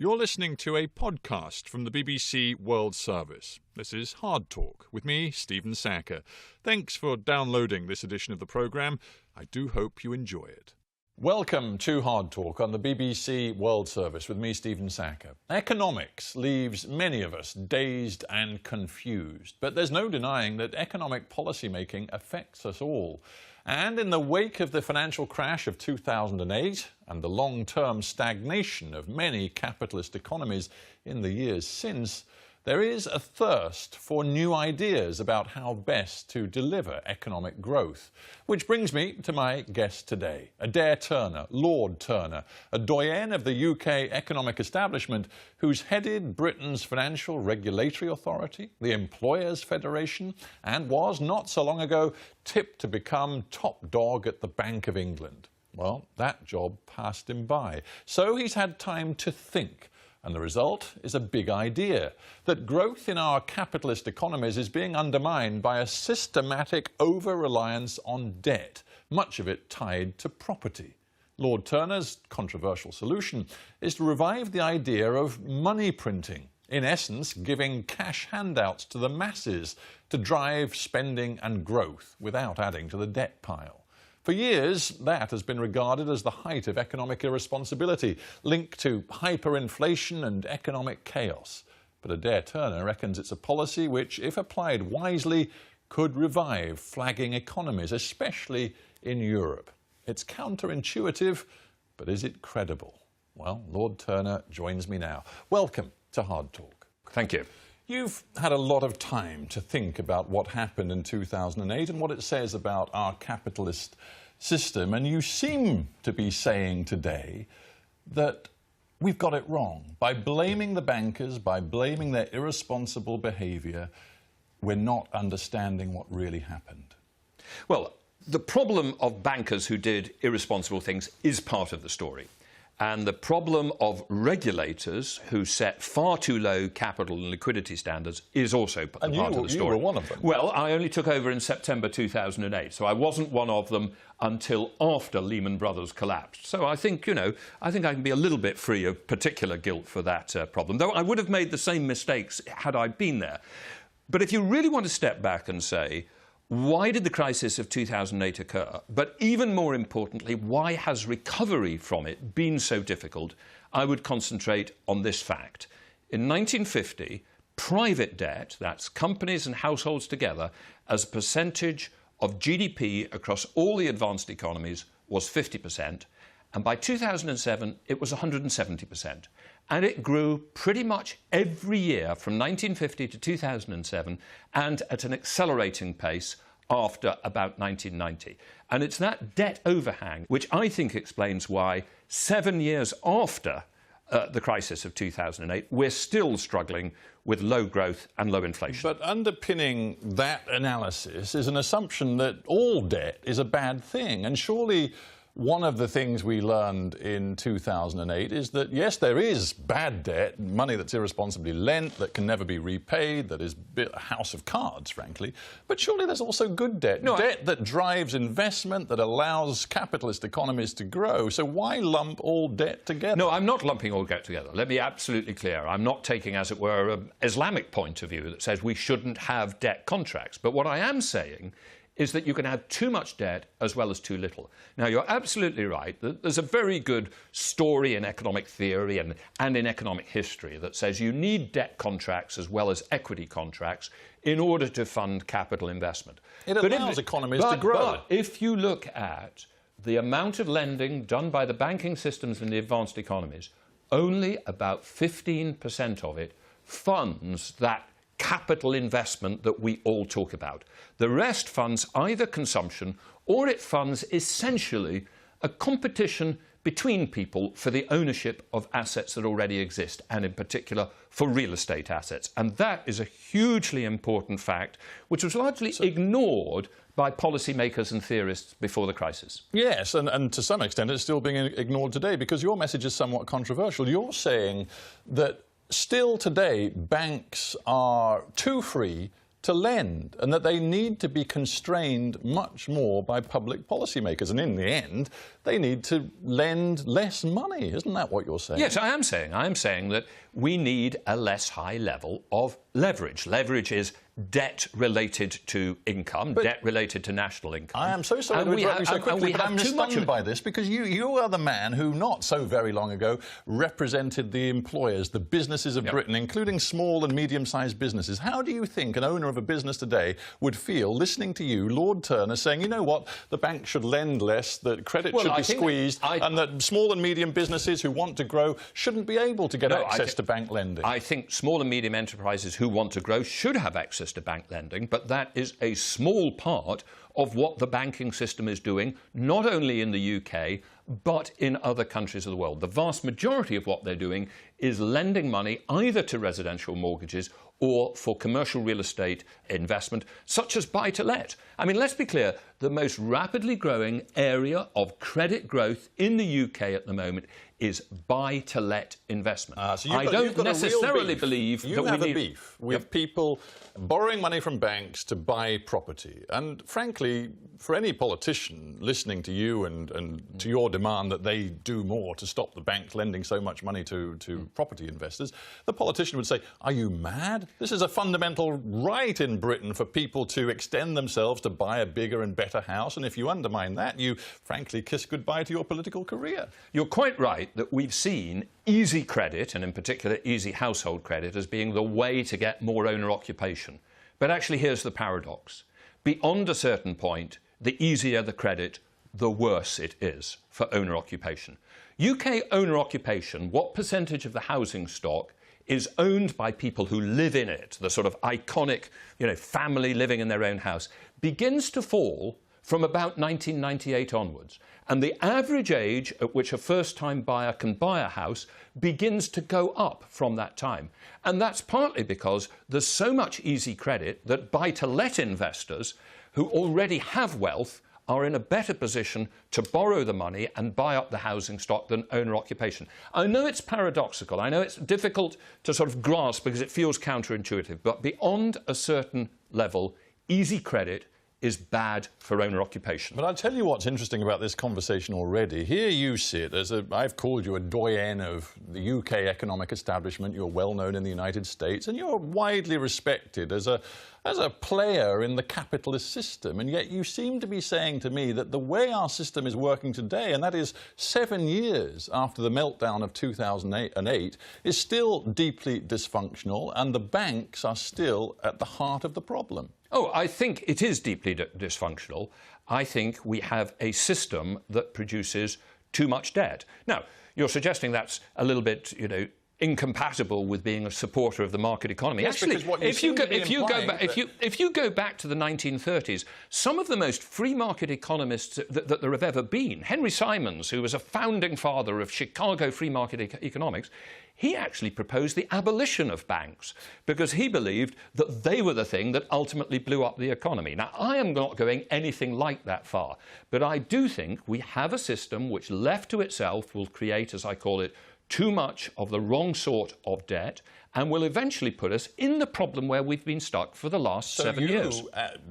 You're listening to a podcast from the BBC World Service. This is Hard Talk with me, Stephen Sacker. Thanks for downloading this edition of the programme. I do hope you enjoy it. Welcome to Hard Talk on the BBC World Service with me, Stephen Sacker. Economics leaves many of us dazed and confused, but there's no denying that economic policy making affects us all. And in the wake of the financial crash of 2008 and the long-term stagnation of many capitalist economies in the years since, there is a thirst for new ideas about how best to deliver economic growth. Which brings me to my guest today, Adair Turner, Lord Turner, a doyen of the UK economic establishment who's headed Britain's Financial Regulatory Authority, the Employers' Federation, and was, not so long ago, tipped to become top dog at the Bank of England. Well, that job passed him by, so he's had time to think. And the result is a big idea, that growth in our capitalist economies is being undermined by a systematic over-reliance on debt, much of it tied to property. Lord Turner's controversial solution is to revive the idea of money printing, in essence giving cash handouts to the masses to drive spending and growth without adding to the debt pile. For years, that has been regarded as the height of economic irresponsibility, linked to hyperinflation and economic chaos. But Adair Turner reckons it's a policy which, if applied wisely, could revive flagging economies, especially in Europe. It's counterintuitive, but is it credible? Well, Lord Turner joins me now. Welcome to Hard Talk. Thank you. You've had a lot of time to think about what happened in 2008 and what it says about our capitalist system, and you seem to be saying today that we've got it wrong. By blaming the bankers, by blaming their irresponsible behaviour, we're not understanding what really happened. Well, the problem of bankers who did irresponsible things is part of the story. And the problem of regulators who set far too low capital and liquidity standards is also part of the story. And you were one of them. Well, I only took over in September 2008, so I wasn't one of them until after Lehman Brothers collapsed. So I think, I can be a little bit free of particular guilt for that problem, though I would have made the same mistakes had I been there. But if you really want to step back and say, why did the crisis of 2008 occur? But even more importantly, why has recovery from it been so difficult? I would concentrate on this fact. In 1950, private debt, that's companies and households together, as a percentage of GDP across all the advanced economies was 50%. And by 2007, it was 170%. And it grew pretty much every year from 1950 to 2007 and at an accelerating pace after about 1990. And it's that debt overhang which I think explains why 7 years after the crisis of 2008, we're still struggling with low growth and low inflation. But underpinning that analysis is an assumption that all debt is a bad thing. And surely one of the things we learned in 2008 is that, yes, there is bad debt, money that's irresponsibly lent, that can never be repaid, that is a house of cards, frankly. But surely there's also good debt, debt that drives investment, that allows capitalist economies to grow. So why lump all debt together? No, I'm not lumping all debt together. Let me be absolutely clear. I'm not taking, as it were, an Islamic point of view that says we shouldn't have debt contracts. But what I am saying is that you can have too much debt as well as too little. Now, you're absolutely right. There's a very good story in economic theory and in economic history that says you need debt contracts as well as equity contracts in order to fund capital investment. It allows economies to grow. But if you look at the amount of lending done by the banking systems in the advanced economies, only about 15% of it funds that capital investment that we all talk about. The rest funds either consumption or it funds essentially a competition between people for the ownership of assets that already exist, and in particular for real estate assets. And that is a hugely important fact which was largely ignored by policymakers and theorists before the crisis. Yes, and to some extent it's still being ignored today, because your message is somewhat controversial. You're saying that still today banks are too free to lend, and that they need to be constrained much more by public policymakers. And in the end, they need to lend less money. Isn't that what you're saying? Yes, I am saying that we need a less high level of leverage. Leverage is debt related to income, debt related to national income. I am so sorry to interrupt you so quickly, but I'm stunned by this, because you are the man who, not so very long ago, represented the employers, the businesses of Britain, including small and medium-sized businesses. How do you think an owner of a business today would feel listening to you, Lord Turner, saying, you know what, the bank should lend less, that credit should be squeezed, and that small and medium businesses who want to grow shouldn't be able to get access to bank lending? I think small and medium enterprises who want to grow should have access to bank lending, but that is a small part of what the banking system is doing, not only in the UK, but in other countries of the world. The vast majority of what they're doing is lending money either to residential mortgages or for commercial real estate investment, such as buy-to-let. I mean, let's be clear, the most rapidly growing area of credit growth in the UK at the moment is buy-to-let investment. So I don't necessarily believe that we need... You have a beef with people borrowing money from banks to buy property. And frankly, for any politician listening to you and to your demand that they do more to stop the banks lending so much money to property investors, the politician would say, are you mad? This is a fundamental right in Britain for people to extend themselves to buy a bigger and better house. And if you undermine that, you frankly kiss goodbye to your political career. You're quite right that we've seen easy credit, and in particular easy household credit, as being the way to get more owner occupation. But actually, here's the paradox. Beyond a certain point, the easier the credit, the worse it is for owner occupation. UK owner occupation, what percentage of the housing stock is owned by people who live in it, the sort of iconic, family living in their own house, begins to fall from about 1998 onwards. And the average age at which a first-time buyer can buy a house begins to go up from that time. And that's partly because there's so much easy credit that buy-to-let investors who already have wealth are in a better position to borrow the money and buy up the housing stock than owner occupation. I know it's paradoxical. I know it's difficult to sort of grasp because it feels counterintuitive. But beyond a certain level, easy credit is bad for owner occupation. But I'll tell you what's interesting about this conversation already. Here you sit as I've called you a doyen of the UK economic establishment. You're well known in the United States, and you're widely respected as a player in the capitalist system. And yet you seem to be saying to me that the way our system is working today, and that is 7 years after the meltdown of 2008, is still deeply dysfunctional, and the banks are still at the heart of the problem. Oh, I think it is deeply dysfunctional. I think we have a system that produces too much debt. Now, you're suggesting that's a little bit, incompatible with being a supporter of the market economy. Yes, actually, if you go back to the 1930s, some of the most free market economists that there have ever been, Henry Simons, who was a founding father of Chicago free market economics, he actually proposed the abolition of banks because he believed that they were the thing that ultimately blew up the economy. Now, I am not going anything like that far, but I do think we have a system which, left to itself, will create, as I call it, too much of the wrong sort of debt and will eventually put us in the problem where we've been stuck for the last 7 years.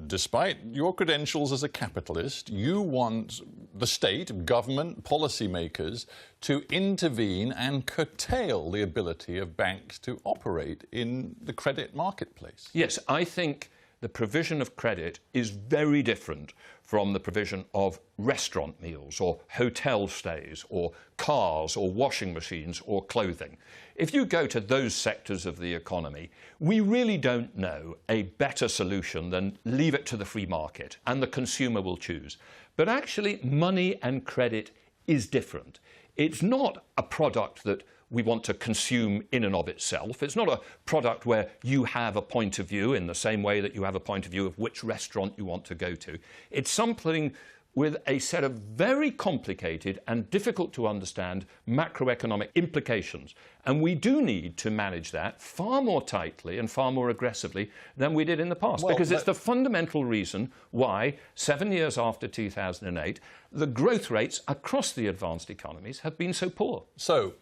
Despite your credentials as a capitalist, you want the state, government, policymakers to intervene and curtail the ability of banks to operate in the credit marketplace. Yes, I think the provision of credit is very different from the provision of restaurant meals or hotel stays or cars or washing machines or clothing. If you go to those sectors of the economy, we really don't know a better solution than leave it to the free market and the consumer will choose. But actually, money and credit is different. It's not a product that we want to consume in and of itself. It's not a product where you have a point of view in the same way that you have a point of view of which restaurant you want to go to. It's something with a set of very complicated and difficult to understand macroeconomic implications. And we do need to manage that far more tightly and far more aggressively than we did in the past, because it's the fundamental reason why, 7 years after 2008, the growth rates across the advanced economies have been so poor. So,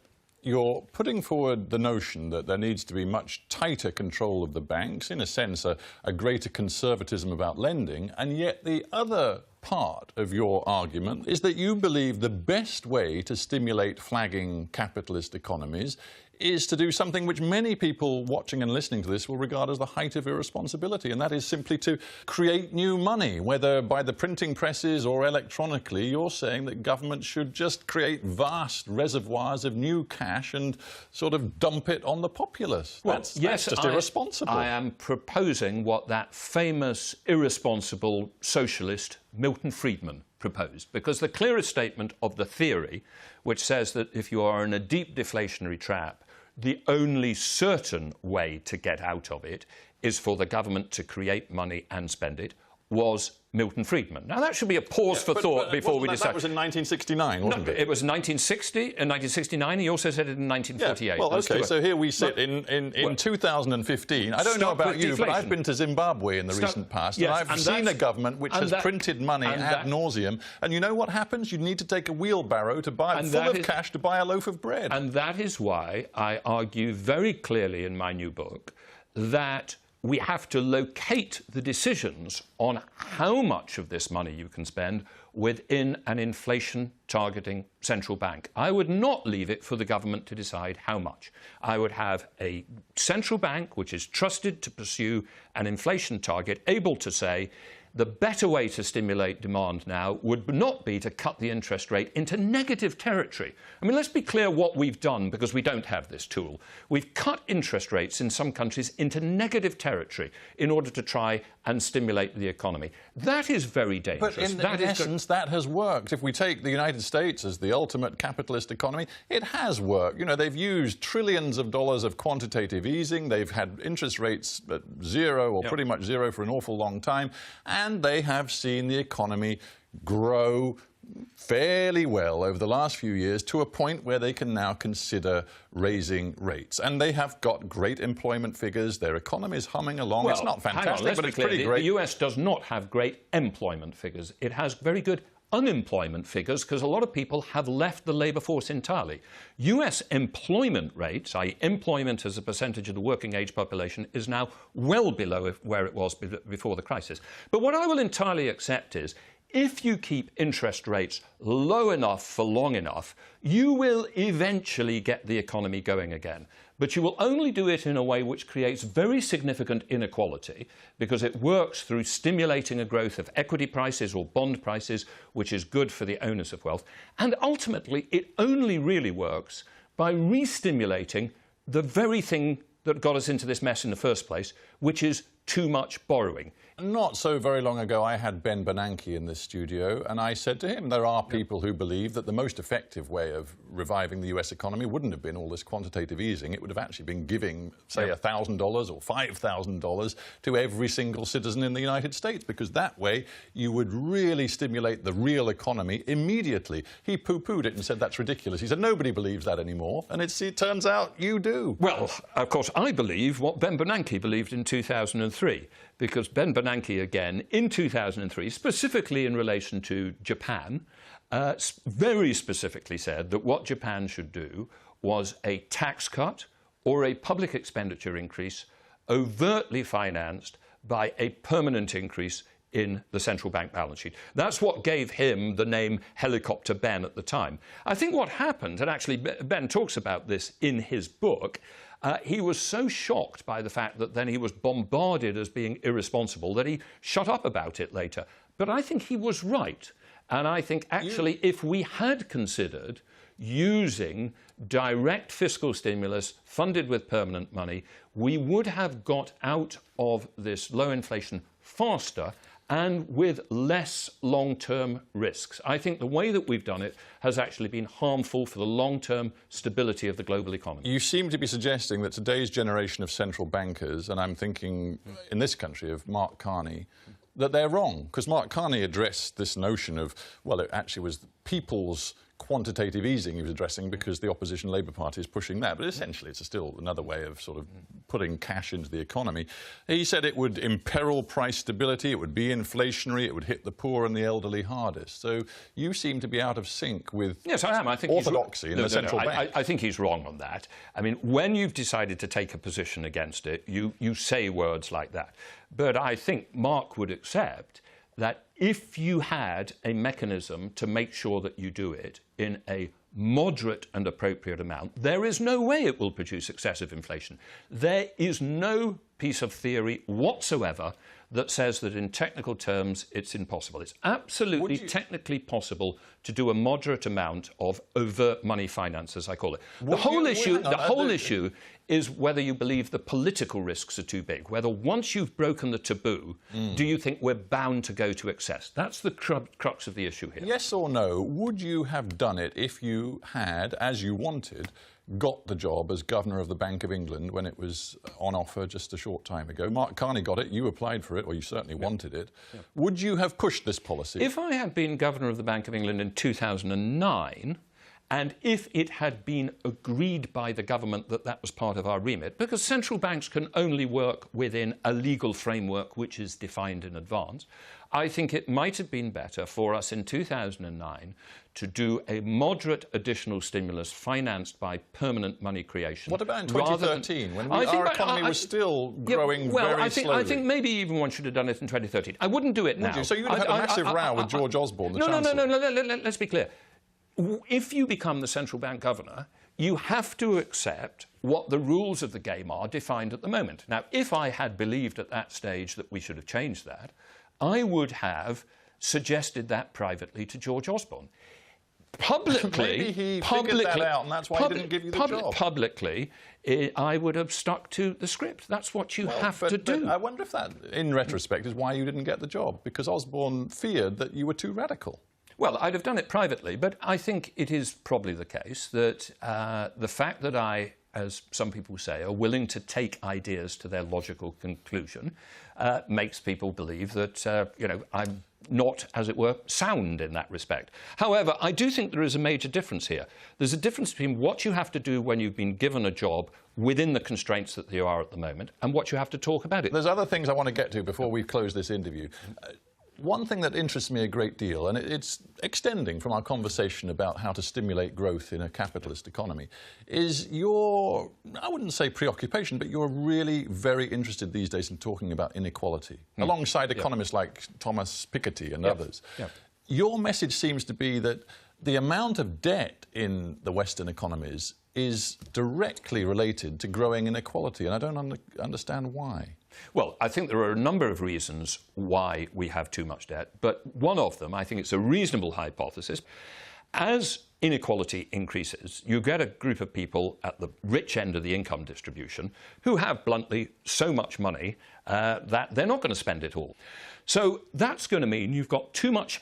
you're putting forward the notion that there needs to be much tighter control of the banks, in a sense, a greater conservatism about lending, and yet the other part of your argument is that you believe the best way to stimulate flagging capitalist economies is to do something which many people watching and listening to this will regard as the height of irresponsibility, and that is simply to create new money, whether by the printing presses or electronically. You're saying that government should just create vast reservoirs of new cash and sort of dump it on the populace. Well, that's just irresponsible. I am proposing what that famous irresponsible socialist Milton Friedman proposed, because the clearest statement of the theory, which says that if you are in a deep deflationary trap, the only certain way to get out of it is for the government to create money and spend it, was Milton Friedman. Now, that should be a pause for thought before we decide. That was in 1969, wasn't it? It was 1960 and 1969. He also said it in 1948. Yeah, well, OK, so here we sit in 2015. I don't know about you, but I've been to Zimbabwe in the recent past, and I've seen a government which has printed money ad nauseum, and you know what happens? You need to take a wheelbarrow to buy full of cash to buy a loaf of bread. And that is why I argue very clearly in my new book that we have to locate the decisions on how much of this money you can spend within an inflation-targeting central bank. I would not leave it for the government to decide how much. I would have a central bank which is trusted to pursue an inflation target, able to say, the better way to stimulate demand now would not be to cut the interest rate into negative territory. I mean, let's be clear what we've done, because we don't have this tool. We've cut interest rates in some countries into negative territory in order to try and stimulate the economy. That is very dangerous. But in essence, that has worked. If we take the United States as the ultimate capitalist economy, it has worked. You know, they've used trillions of dollars of quantitative easing. They've had interest rates at zero or pretty much zero for an awful long time. And they have seen the economy grow fairly well over the last few years to a point where they can now consider raising rates. And they have got great employment figures. Their economy is humming along. Well, it's not fantastic, but it's pretty great. The US does not have great employment figures. It has very good unemployment figures, because a lot of people have left the labour force entirely. US employment rates, i.e. employment as a percentage of the working age population, is now well below where it was before the crisis. But what I will entirely accept is, if you keep interest rates low enough for long enough, you will eventually get the economy going again. But you will only do it in a way which creates very significant inequality, because it works through stimulating a growth of equity prices or bond prices, which is good for the owners of wealth. And ultimately, it only really works by re-stimulating the very thing that got us into this mess in the first place, which is too much borrowing. Not so very long ago, I had Ben Bernanke in this studio, and I said to him, there are people who believe that the most effective way of reviving the US economy wouldn't have been all this quantitative easing. It would have actually been giving, say, $1,000 or $5,000 to every single citizen in the United States, because that way you would really stimulate the real economy immediately. He poo-pooed it and said that's ridiculous. He said nobody believes that anymore, and it turns out you do. Well, of course, I believe what Ben Bernanke believed in 2003. Because Ben Bernanke, again, in 2003, specifically in relation to Japan, very specifically said that what Japan should do was a tax cut or a public expenditure increase overtly financed by a permanent increase in the central bank balance sheet. That's what gave him the name Helicopter Ben at the time. I think what happened, and actually Ben talks about this in his book, he was so shocked by the fact that then he was bombarded as being irresponsible that he shut up about it later. But I think he was right. And I think actually if we had considered using direct fiscal stimulus funded with permanent money, we would have got out of this low inflation faster and with less long-term risks. I think the way that we've done it has actually been harmful for the long-term stability of the global economy. You seem to be suggesting that today's generation of central bankers, and I'm thinking in this country of Mark Carney, that they're wrong, because Mark Carney addressed this notion of, well, it actually was people's quantitative easing he was addressing because the opposition Labour Party is pushing that. But essentially, it's still another way of sort of putting cash into the economy. He said it would imperil price stability, it would be inflationary, it would hit the poor and the elderly hardest. So you seem to be out of sync with yes, I am. I think orthodoxy in the central bank. I think he's wrong on that. I mean, when you've decided to take a position against it, you say words like that. But I think Mark would accept that if you had a mechanism to make sure that you do it in a moderate and appropriate amount, there is no way it will produce excessive inflation. There is no piece of theory whatsoever that says that in technical terms it's impossible. It's absolutely technically possible to do a moderate amount of overt money finance, as I call it. The whole issue is whether you believe the political risks are too big, whether once you've broken the taboo, do you think we're bound to go to excess? That's the crux of the issue here. Yes or no, would you have done it if you had, as you wanted, got the job as Governor of the Bank of England when it was on offer just a short time ago? Mark Carney got it, you applied for it, or you certainly wanted it. Yeah. Would you have pushed this policy? If I had been Governor of the Bank of England in 2009, and if it had been agreed by the government that that was part of our remit, because central banks can only work within a legal framework which is defined in advance, I think it might have been better for us in 2009 to do a moderate additional stimulus financed by permanent money creation. What about in 2013, when our economy was still growing very slowly? I think maybe even one should have done it in 2013. I wouldn't do it now. So you'd have had a massive row with George Osborne, the Chancellor. No, let's be clear. If you become the central bank governor, you have to accept what the rules of the game are defined at the moment. Now, if I had believed at that stage that we should have changed that, I would have suggested that privately to George Osborne. Publicly, maybe he figured that out, and that's why he didn't give you the job. Publicly, I would have stuck to the script. That's what you have to do. But I wonder if that, in retrospect, is why you didn't get the job, because Osborne feared that you were too radical. Well, I'd have done it privately, but I think it is probably the case that the fact that I, as some people say, are willing to take ideas to their logical conclusion makes people believe that, I'm not, as it were, sound in that respect. However, I do think there is a major difference here. There's a difference between what you have to do when you've been given a job within the constraints that you are at the moment and what you have to talk about it. There's other things I want to get to before we close this interview. One thing that interests me a great deal, and it's extending from our conversation about how to stimulate growth in a capitalist economy, is your, I wouldn't say preoccupation, but you're really very interested these days in talking about inequality, alongside economists like Thomas Piketty and others. Your message seems to be that the amount of debt in the Western economies is directly related to growing inequality, and I don't understand why. Well, I think there are a number of reasons why we have too much debt, but one of them, I think it's a reasonable hypothesis. As inequality increases, you get a group of people at the rich end of the income distribution who have, bluntly, so much money that they're not going to spend it all. So that's going to mean you've got too much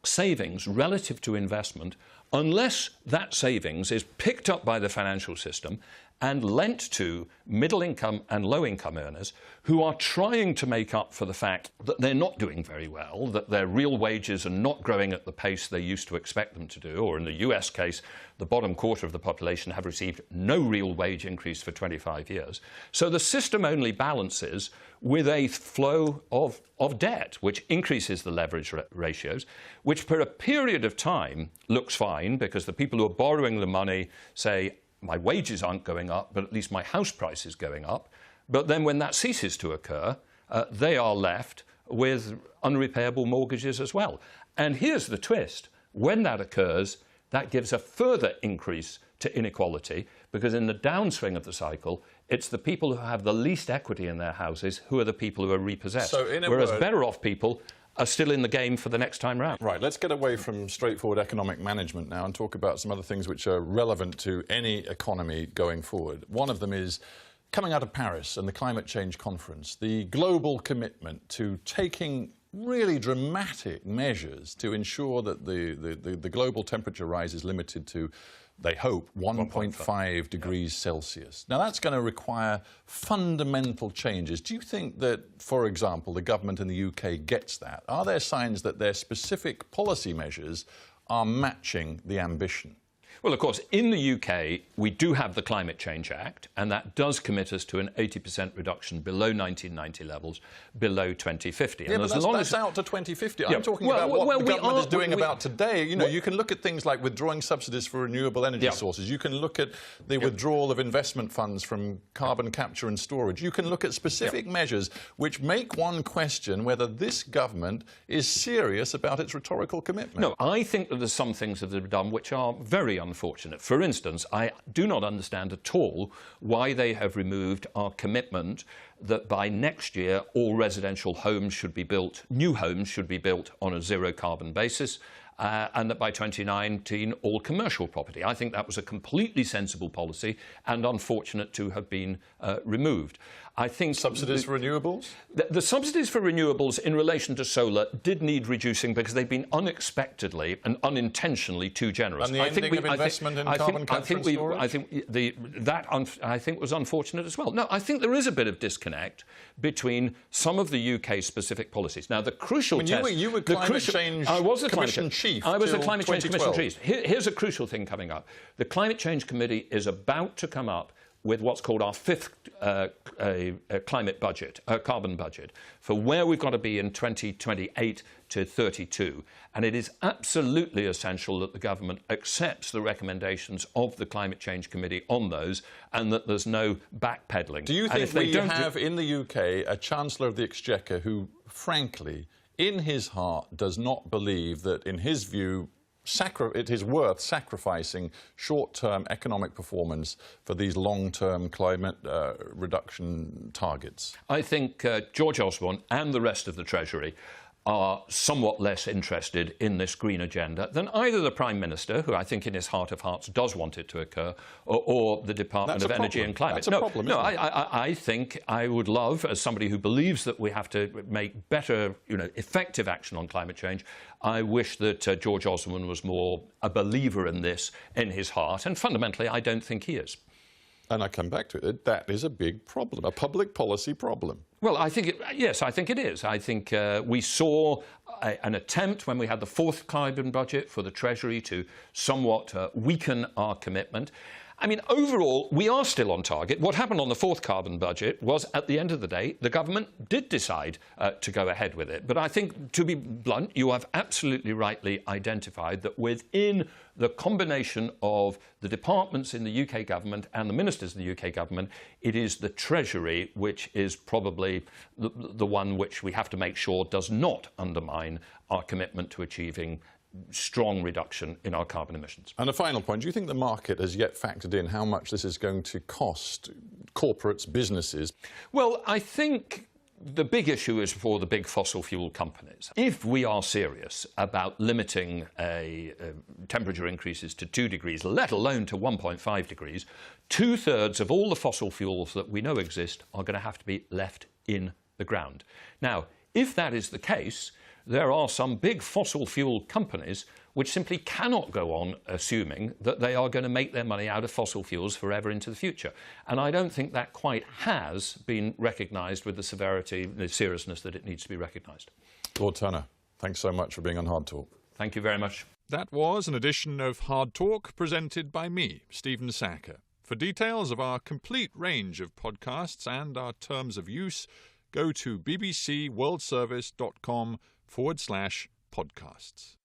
savings relative to investment unless that savings is picked up by the financial system and lent to middle-income and low-income earners who are trying to make up for the fact that they're not doing very well, that their real wages are not growing at the pace they used to expect them to do, or in the US case, the bottom quarter of the population have received no real wage increase for 25 years. So the system only balances with a flow of debt, which increases the leverage ratios, which for a period of time looks fine because the people who are borrowing the money say, my wages aren't going up, but at least my house price is going up. But then when that ceases to occur, they are left with unrepayable mortgages as well. And here's the twist. When that occurs, that gives a further increase to inequality, because in the downswing of the cycle, it's the people who have the least equity in their houses who are the people who are repossessed. So whereas better off people are still in the game for the next time round. Right, let's get away from straightforward economic management now and talk about some other things which are relevant to any economy going forward. One of them is, coming out of Paris and the climate change conference, the global commitment to taking really dramatic measures to ensure that the global temperature rise is limited to, they hope, 1.5 degrees Celsius. Now, that's going to require fundamental changes. Do you think that, for example, the government in the UK gets that? Are there signs that their specific policy measures are matching the ambition? Well, of course, in the UK, we do have the Climate Change Act, and that does commit us to an 80% reduction below 1990 levels, below 2050. Yeah, and but that's out to 2050. Yeah, I'm talking about what the government is doing about today. You know, you can look at things like withdrawing subsidies for renewable energy sources. You can look at the withdrawal of investment funds from carbon capture and storage. You can look at specific measures which make one question whether this government is serious about its rhetorical commitment. No, I think that there's some things that they've done which are very unfortunate. For instance, I do not understand at all why they have removed our commitment that by next year all residential homes should be built, new homes should be built on a zero carbon basis, and that by 2019 all commercial property. I think that was a completely sensible policy and unfortunate to have been removed. I think subsidies for renewables? The subsidies for renewables in relation to solar did need reducing because they've been unexpectedly and unintentionally too generous. And the ending of investment in carbon capture and storage? I think was unfortunate as well. No, I think there is a bit of disconnect between some of the UK-specific policies. Now, the crucial test... You were Climate Change Commission Chief. I was the Climate Change Commission Chief. Here's a crucial thing coming up. The Climate Change Committee is about to come up with what's called our fifth climate budget, carbon budget, for where we've got to be in 2028 to 32. And it is absolutely essential that the government accepts the recommendations of the Climate Change Committee on those and that there's no backpedalling. Do you think we have in the UK a Chancellor of the Exchequer who, frankly, in his heart does not believe that, in his view, it is worth sacrificing short-term economic performance for these long-term climate reduction targets? I think George Osborne and the rest of the Treasury are somewhat less interested in this green agenda than either the Prime Minister, who I think in his heart of hearts does want it to occur, or the Department of Energy and Climate. That's a problem, isn't it? I think I would love, as somebody who believes that we have to make better, effective action on climate change, I wish that George Osborne was more a believer in this in his heart, and fundamentally I don't think he is. And I come back to it, that is a big problem, a public policy problem. Well, yes, I think it is. I think we saw an attempt when we had the fourth carbon budget for the Treasury to somewhat weaken our commitment. I mean, overall, we are still on target. What happened on the fourth carbon budget was, at the end of the day, the government did decide to go ahead with it. But I think, to be blunt, you have absolutely rightly identified that within the combination of the departments in the UK government and the ministers in the UK government, it is the Treasury which is probably the one which we have to make sure does not undermine our commitment to achieving strong reduction in our carbon emissions. And a final point, do you think the market has yet factored in how much this is going to cost corporates, businesses? Well, I think the big issue is for the big fossil fuel companies. If we are serious about limiting temperature increases to 2 degrees, let alone to 1.5 degrees, 2/3 of all the fossil fuels that we know exist are going to have to be left in the ground. Now, if that is the case, there are some big fossil fuel companies which simply cannot go on assuming that they are going to make their money out of fossil fuels forever into the future. And I don't think that quite has been recognised with the severity, the seriousness that it needs to be recognised. Lord Turner, thanks so much for being on Hard Talk. Thank you very much. That was an edition of Hard Talk presented by me, Stephen Sacker. For details of our complete range of podcasts and our terms of use, go to bbcworldservice.com/podcasts.